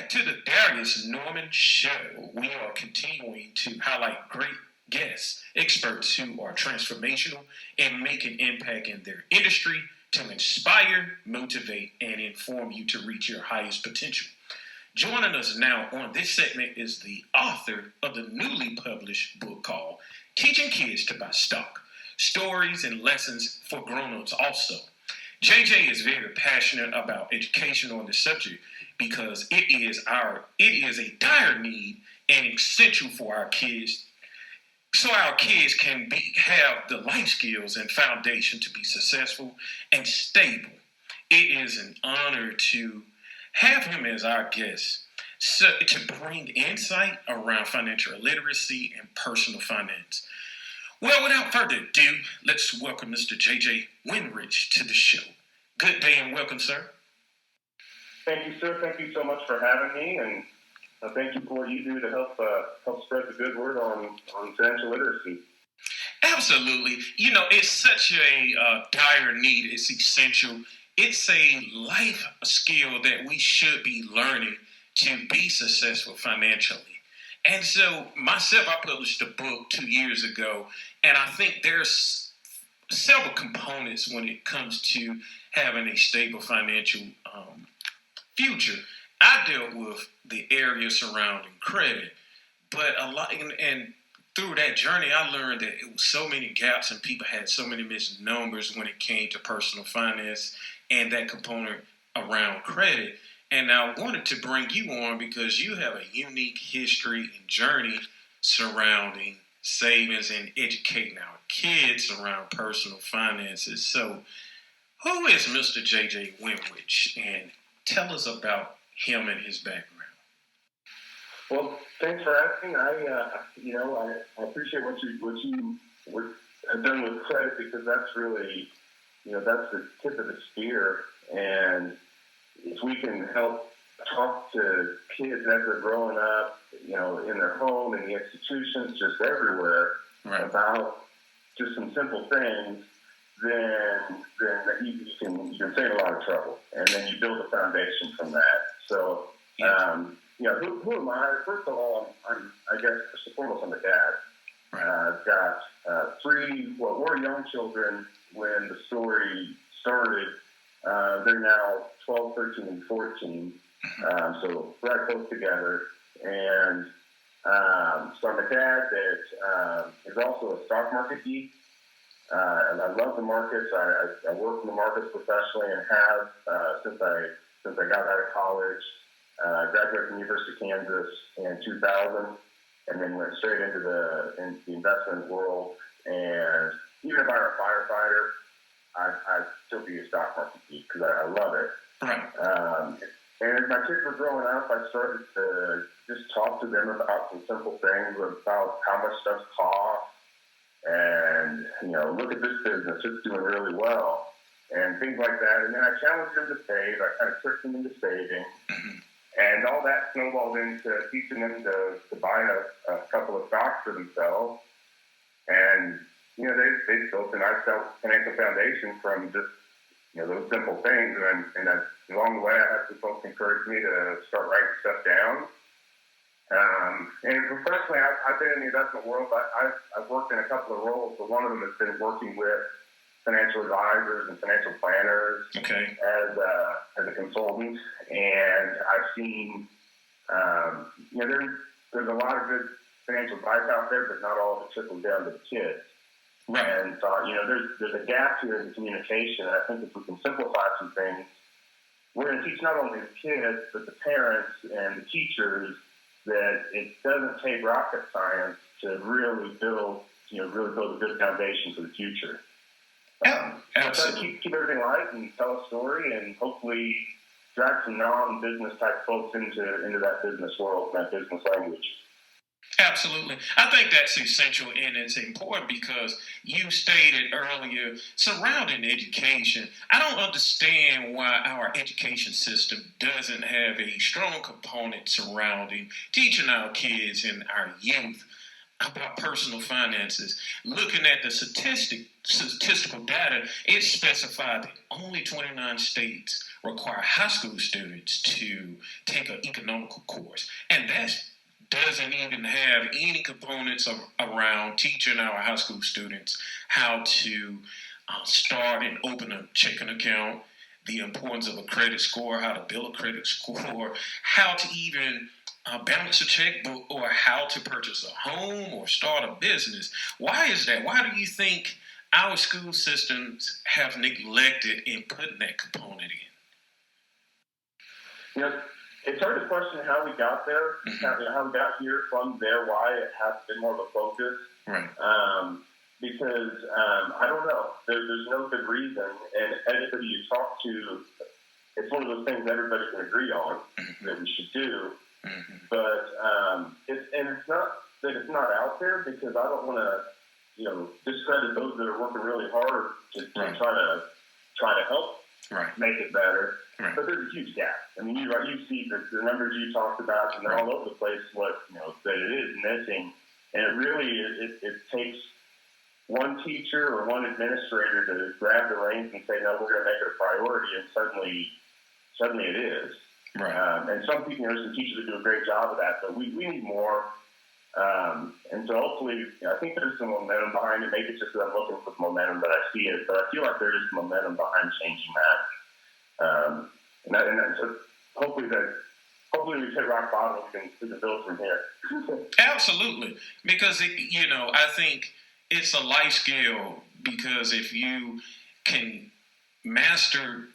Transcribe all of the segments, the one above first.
back to the Darius Norman Show. We are continuing to highlight great guests, experts who are transformational and make an impact in their industry to inspire, motivate, and inform you to reach your highest potential. Joining us now on this segment is the author of the newly published book called Teaching Kids to Buy Stock, Stories and Lessons for Grown-ups Also. JJ is very passionate about education on this subject because it is a dire need and essential for our kids, so our kids can have the life skills and foundation to be successful and stable. It is an honor to have him as our guest to bring insight around financial literacy and personal finance. Well, without further ado, let's welcome Mr. JJ Wenrich to the show. Good day and welcome, sir. Thank you, sir. Thank you so much for having me, and thank you for what you do to help spread the good word on financial literacy. Absolutely. You know, it's such a dire need. It's essential. It's a life skill that we should be learning to be successful financially. And so myself, I published a book 2 years ago, and I think there's several components when it comes to having a stable financial future. I dealt with the area surrounding credit, but a lot, and through that journey, I learned that it was so many gaps and people had so many misnomers when it came to personal finance and that component around credit. And I wanted to bring you on because you have a unique history and journey surrounding savings and educating our kids around personal finances. So who is Mr. JJ Wenrich? And tell us about him and his background. Well, thanks for asking. I appreciate what you have done with credit, because that's really, that's the tip of the spear. And if we can help talk to kids as they're growing up, in their home, in the institutions, just everywhere, right, about just some simple things, then you can save a lot of trouble, and then you build a foundation from that. So, who am I? First of all, I guess first and foremost, I'm a dad. Right. I've got we're young children when the story started. They're now 12, 13, and 14, so right close together. And so I'm a dad that is also a stock market geek. And I love the markets. I work in the markets professionally and have since I got out of college. Graduated from the University of Kansas in 2000, and then went straight into the investment world. And even if I were a firefighter, I'd still be a stock market geek because I love it. Right. And as my kids were growing up, I started to just talk to them about some simple things about how much stuff costs. And, look at this business, it's doing really well, and things like that. And then I challenged them to save. I kind of tricked them into saving. And all that snowballed into teaching them to buy a couple of stocks for themselves. And, they built a nice financial foundation from just, those simple things. And along the way, I had some folks encourage me to start writing stuff down. And professionally, I've been in the investment world, but I've worked in a couple of roles. But one of them has been working with financial advisors and financial planners, okay, as a consultant. And I've seen, there's a lot of good financial advice out there, but not all of it trickles down to the kids. Right. And so, there's a gap here in the communication. And I think if we can simplify some things, we're going to teach not only the kids, but the parents and the teachers that it doesn't take rocket science to really build a good foundation for the future. Absolutely. Keep everything light and tell a story, and hopefully drag some non-business type folks into that business world, that business language. Absolutely. I think that's essential, and it's important because you stated earlier surrounding education. I don't understand why our education system doesn't have a strong component surrounding teaching our kids and our youth about personal finances. Looking at the statistical data, it specified that only 29 states require high school students to take an economical course. And that doesn't even have any components around teaching our high school students how to start and open a checking account, the importance of a credit score, how to build a credit score, how to even balance a checkbook, or how to purchase a home or start a business. Why is that? Why do you think our school systems have neglected in putting that component in? It's hard to question how we got there, how we got here from there, why it has been more of a focus. Right. Because I don't know. There's no good reason, and anybody you talk to, it's one of those things everybody can agree on that we should do. Mm-hmm. But it's not that it's not out there, because I don't want to, discredit those that are working really hard to try to help make it better. Right. But there's a huge gap. I mean, you see the numbers you talked about, and they're all over the place. That it is missing, and it really it takes one teacher or one administrator to grab the reins and say, no, we're going to make it a priority, and suddenly it is. Right. And some people, some teachers that do a great job of that, but we need more. And so hopefully, I think there's some momentum behind it. Maybe it's just that I'm looking for momentum, but I see it. But I feel like there is momentum behind changing that. And so hopefully we've hit rock bottom and we can build from here. Absolutely. Because, I think it's a life skill, because if you can master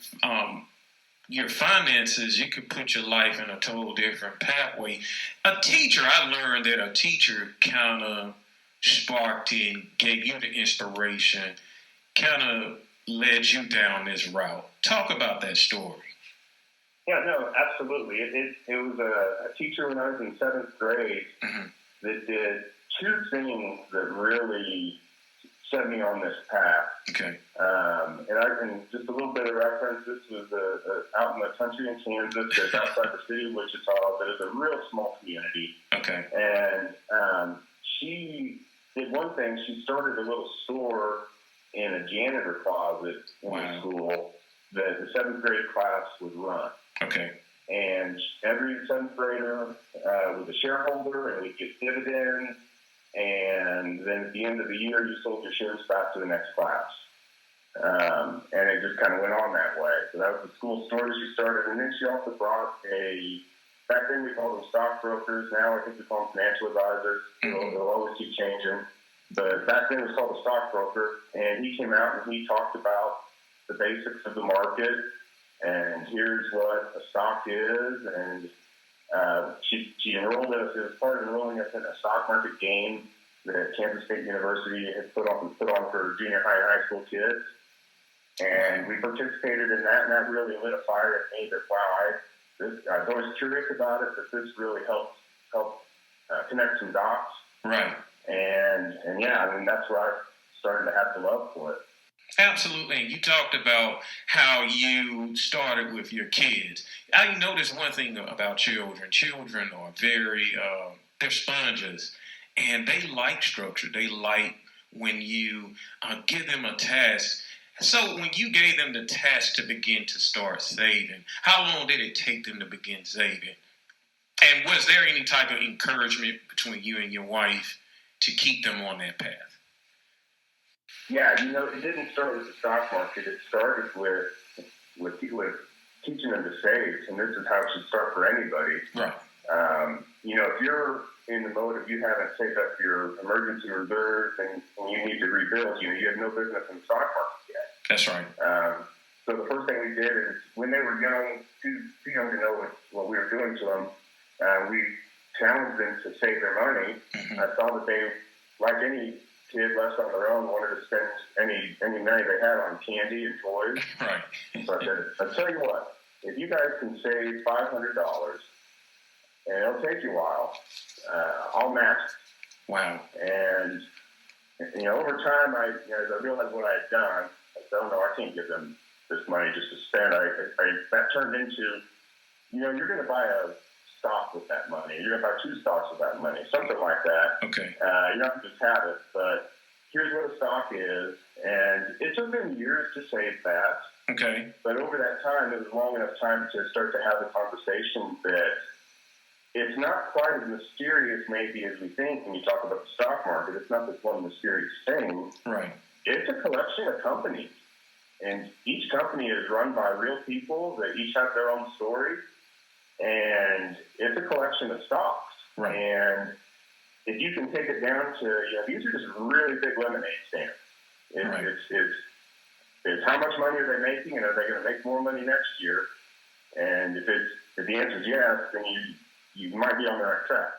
your finances, you could put your life in a total different pathway. I learned that a teacher kind of sparked and gave you the inspiration, kind of led you down this route. Talk about that story. Yeah, no, absolutely. It was a teacher when I was in 7th grade that did two things that really set me on this path. Okay. And just a little bit of reference, this was out in the country in Kansas, just outside the city of Wichita, but it's a real small community. Okay. And she did one thing. She started a little store in a janitor closet in the school that the 7th grade class would run. Okay. And every 7th grader was a shareholder, and we'd get dividends. And then at the end of the year, you sold your shares back to the next class. And it just kind of went on that way. So that was the school store that she started. And then she also brought back then we called them stockbrokers. Now I think we call them financial advisors. It'll always keep changing. But back then it was called a stockbroker. And he came out and he talked about the basics of the market. And here's what a stock is. And she enrolled us. It was part of enrolling us in a stock market game that Kansas State University had put on for junior high and high school kids. And we participated in that, and that really lit a fire at me that, wow, I was always curious about it, but this really helped connect some dots. Right. And yeah, I mean, that's where I started to have the love for it. Absolutely. And you talked about how you started with your kids. I noticed one thing about children. Children are they're sponges, and they like structure. They like when you give them a task. So when you gave them the task to begin to start saving, how long did it take them to begin saving? And was there any type of encouragement between you and your wife to keep them on that path? Yeah, it didn't start with the stock market. It started with teaching them to save, and this is how it should start for anybody. Right. If you're in the mode of you haven't saved up your emergency reserves and you need to rebuild, you have no business in the stock market yet. That's right. So the first thing we did is when they were young, too young to know what we were doing to them, we challenged them to save their money. Mm-hmm. I saw that they, like any kid left on their own, wanted to spend any money they had on candy and toys. Right. So I said, I'll tell you what, if you guys can save $500, and it'll take you a while, I'll match it. Wow. And, over time, as I realized what I had done, I said, oh, no, I can't give them this money just to spend. That turned into, you're going to buy a stock with that money. money. You're going to buy 2 stocks with that money, something like that. Okay. You don't have to just have it, but here's what a stock is. And it took them years to save that. Okay. But over that time, it was long enough time to start to have the conversation that it's not quite as mysterious maybe as we think when you talk about the stock market. It's not this one mysterious thing. Right. It's a collection of companies. And each company is run by real people that each have their own story. And it's a collection of stocks. Right. And if you can take it down to, these are just really big lemonade stands. It's how much money are they making, and are they going to make more money next year? And if the answer is yes, then you might be on the right track.